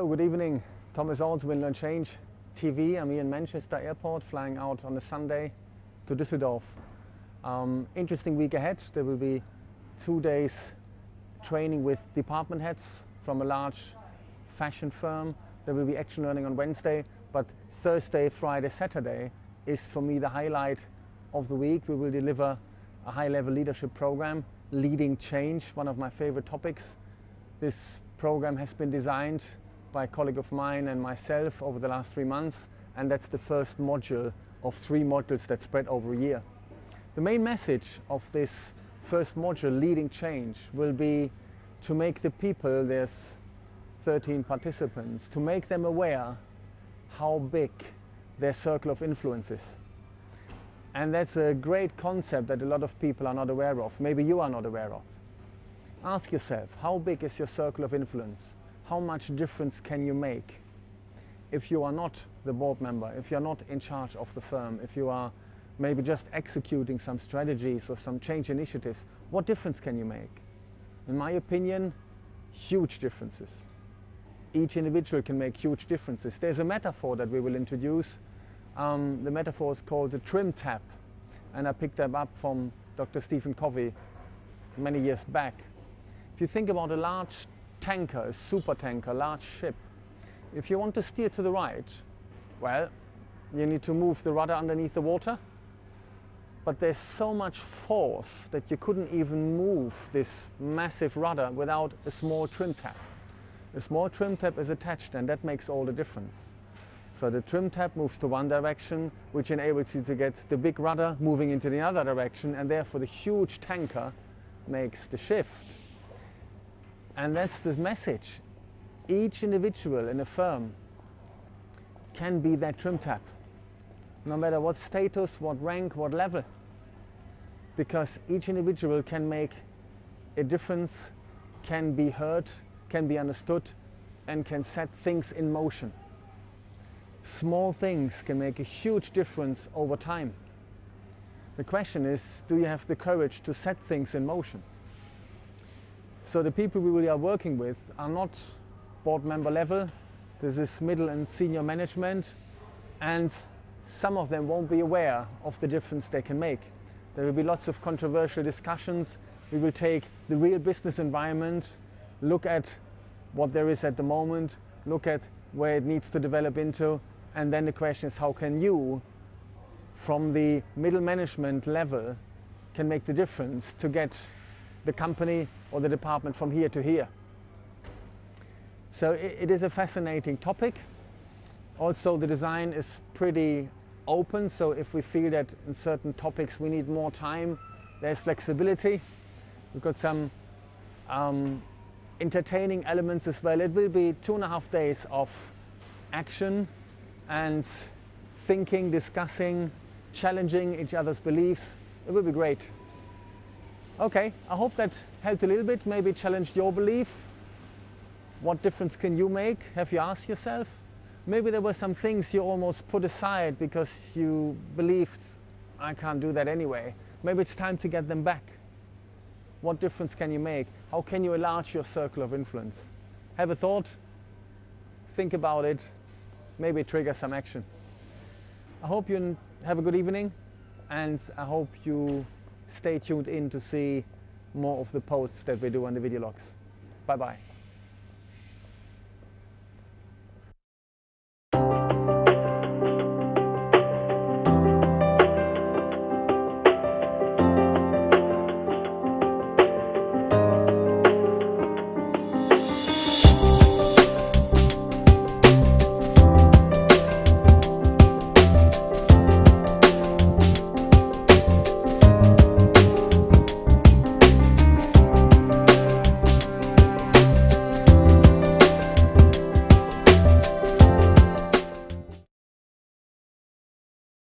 Hello, good evening. Thomas Orths, Window and Change TV. I'm here in Manchester Airport, flying out on a Sunday to Düsseldorf. Interesting week ahead. There will be 2 days training with department heads from a large fashion firm. There will be action learning on Wednesday, but Thursday, Friday, Saturday is for me the highlight of the week. We will deliver a high-level leadership program, Leading Change, one of my favorite topics. This program has been designed by a colleague of mine and myself over the last 3 months, and that's the first module of 3 modules that spread over a year. The main message of this first module, Leading Change, will be to make the people, there's 13 participants, to make them aware how big their circle of influence is. And that's a great concept that a lot of people are not aware of. Maybe you are not aware of. Ask yourself, how big is your circle of influence? How much difference can you make? If you are not the board member, if you're not in charge of the firm, if you are maybe just executing some strategies or some change initiatives, what difference can you make? In my opinion, huge differences. Each individual can make huge differences. There's a metaphor that we will introduce. The metaphor is called the trim tap, and I picked that up from Dr. Stephen Covey many years back. If you think about a large tanker, a super tanker, large ship, if you want to steer to the right, well, you need to move the rudder underneath the water, but there's so much force that you couldn't even move this massive rudder without a small trim tap. A small trim tap is attached, and that makes all the difference. So the trim tap moves to one direction, which enables you to get the big rudder moving into the other direction, and therefore the huge tanker makes the shift. And that's the message. Each individual in a firm can be that trim tap, no matter what status, what rank, what level, because each individual can make a difference, can be heard, can be understood, and can set things in motion. Small things can make a huge difference over time. The question is, do you have the courage to set things in motion? So the people we are working with are not board member level. This is middle and senior management, and some of them won't be aware of the difference they can make. There will be lots of controversial discussions. We will take the real business environment, look at what there is at the moment, look at where it needs to develop into, and then the question is, how can you, from the middle management level, can make the difference to get the company or the department from here to here. So it is a fascinating topic. Also, the design is pretty open, so if we feel that in certain topics we need more time, there's flexibility. We've got some entertaining elements as well. It will be 2.5 days of action and thinking, discussing, challenging each other's beliefs. It will be great. Okay, I hope that helped a little bit, maybe challenged your belief. What difference can you make? Have you asked yourself? Maybe there were some things you almost put aside because you believed, I can't do that anyway. Maybe it's time to get them back. What difference can you make? How can you enlarge your circle of influence? Have a thought, think about it, maybe trigger some action. I hope you have a good evening, and I hope you stay tuned in to see more of the posts that we do on the video logs. Bye bye.